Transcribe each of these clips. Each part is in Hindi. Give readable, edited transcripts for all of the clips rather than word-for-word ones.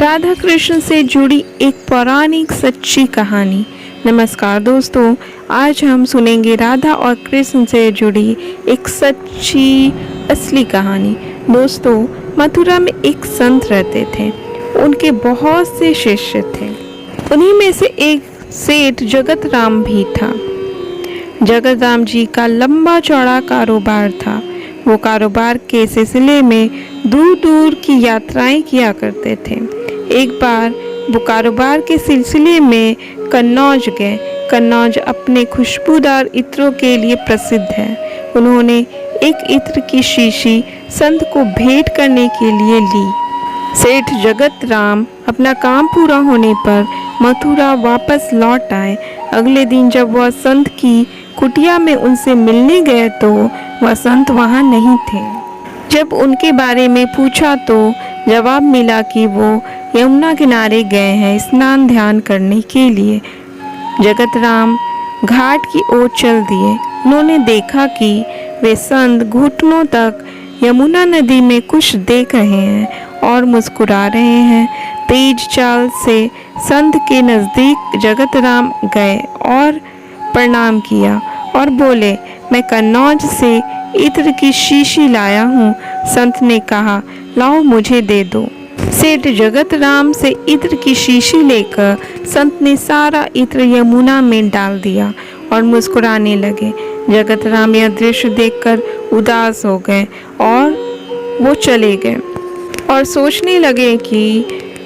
राधा कृष्ण से जुड़ी एक पौराणिक सच्ची कहानी। नमस्कार दोस्तों, आज हम सुनेंगे राधा और कृष्ण से जुड़ी एक सच्ची असली कहानी। दोस्तों, मथुरा में एक संत रहते थे। उनके बहुत से शिष्य थे। उन्हीं में से एक सेठ जगत राम भी था। जगत राम जी का लंबा चौड़ा कारोबार था। वो कारोबार के सिलसिले में दूर दूर की यात्राएं किया करते थे। एक बार वो कारोबार के सिलसिले में कन्नौज गए। कन्नौज अपने खुशबूदार इत्रों के लिए प्रसिद्ध है। उन्होंने एक इत्र की शीशी संत को भेंट करने के लिए ली। सेठ जगत राम अपना काम पूरा होने पर मथुरा वापस लौट आए। अगले दिन जब वह संत की कुटिया में उनसे मिलने गए तो वह संत वहां नहीं थे। जब उनके बारे में पूछा तो जवाब मिला कि वो यमुना किनारे गए हैं स्नान ध्यान करने के लिए। जगत राम घाट की ओर चल दिए। उन्होंने देखा कि वे संत घुटनों तक यमुना नदी में कुछ देख रहे हैं और मुस्कुरा रहे हैं। तेज चाल से संत के नज़दीक जगत राम गए और प्रणाम किया और बोले, मैं कन्नौज से इत्र की शीशी लाया हूँ। संत ने कहा, लाओ मुझे दे दो। सेठ जगत राम से इत्र की शीशी लेकर संत ने सारा इत्र यमुना में डाल दिया और मुस्कुराने लगे। जगत राम यह दृश्य देखकर उदास हो गए और वो चले गए और सोचने लगे कि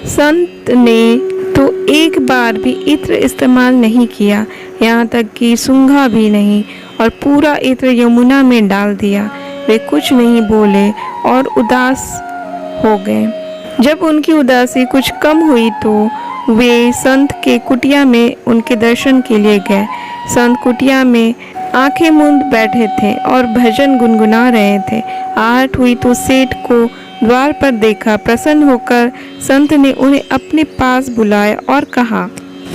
संत ने तो एक बार भी इत्र इस्तेमाल नहीं किया, यहाँ तक कि सूंघा भी नहीं, और पूरा इत्र यमुना में डाल दिया। वे कुछ नहीं बोले और उदास हो गए। जब उनकी उदासी कुछ कम हुई तो वे संत के कुटिया में उनके दर्शन के लिए गए। संत कुटिया में आंखें मूंद बैठे थे और भजन गुनगुना रहे थे। आहट हुई तो सेठ को द्वार पर देखा। प्रसन्न होकर संत ने उन्हें अपने पास बुलाया और कहा,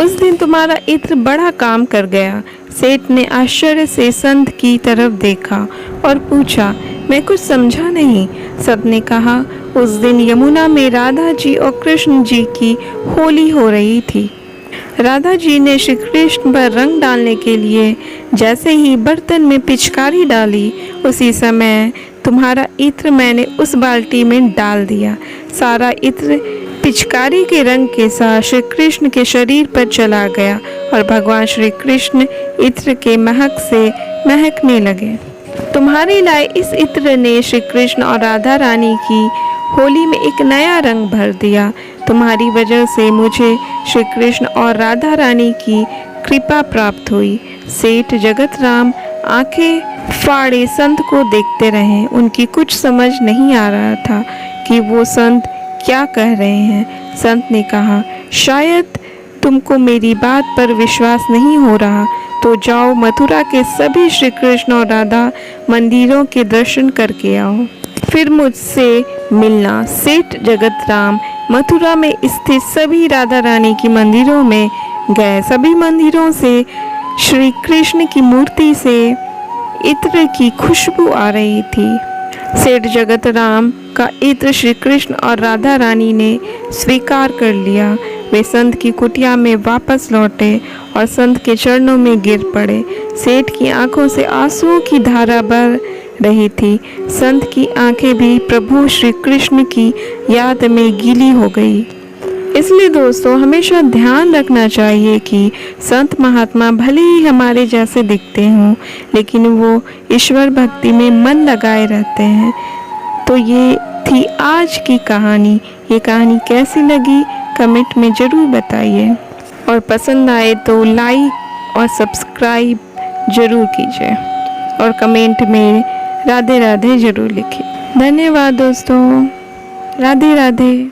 उस दिन तुम्हारा इत्र बड़ा काम कर गया। सेठ ने आश्चर्य से संत की तरफ देखा और पूछा, मैं कुछ समझा नहीं। संत ने कहा, उस दिन यमुना में राधा जी और कृष्ण जी की होली हो रही थी। राधा जी ने श्री कृष्ण पर रंग डालने के लिए जैसे ही बर्तन में पिचकारी डाली, उसी समय तुम्हारा इत्र मैंने उस बाल्टी में डाल दिया। सारा इत्र पिचकारी के रंग के साथ श्री कृष्ण के शरीर पर चला गया और भगवान श्री कृष्ण इत्र के महक से महकने लगे। तुम्हारे लाए इस इत्र ने श्री कृष्ण और राधा रानी की होली में एक नया रंग भर दिया। तुम्हारी वजह से मुझे श्री कृष्ण और राधा रानी की कृपा प्राप्त हुई। सेठ जगत राम आंखें फाड़े संत को देखते रहे। उनकी कुछ समझ नहीं आ रहा था कि वो संत क्या कह रहे हैं। संत ने कहा, शायद तुमको मेरी बात पर विश्वास नहीं हो रहा तो जाओ मथुरा के सभी श्री कृष्ण और राधा मंदिरों के दर्शन करके आओ, फिर मुझसे मिलना। सेठ जगत राम मथुरा में स्थित सभी राधा रानी की मंदिरों में गए। सभी मंदिरों से श्री कृष्ण की मूर्ति से इत्र की खुशबू आ रही थी। सेठ जगत राम का इत्र श्री कृष्ण और राधा रानी ने स्वीकार कर लिया। वे संत की कुटिया में वापस लौटे और संत के चरणों में गिर पड़े। सेठ की आंखों से आंसुओं की धारा बह रही थी। संत की आंखें भी प्रभु श्री कृष्ण की याद में गीली हो गई। इसलिए दोस्तों, हमेशा ध्यान रखना चाहिए कि संत महात्मा भले ही हमारे जैसे दिखते हों, लेकिन वो ईश्वर भक्ति में मन लगाए रहते हैं। तो ये थी आज की कहानी। ये कहानी कैसी लगी कमेंट में ज़रूर बताइए और पसंद आए तो लाइक और सब्सक्राइब ज़रूर कीजिए और कमेंट में राधे राधे ज़रूर लिखिए। धन्यवाद दोस्तों। राधे राधे।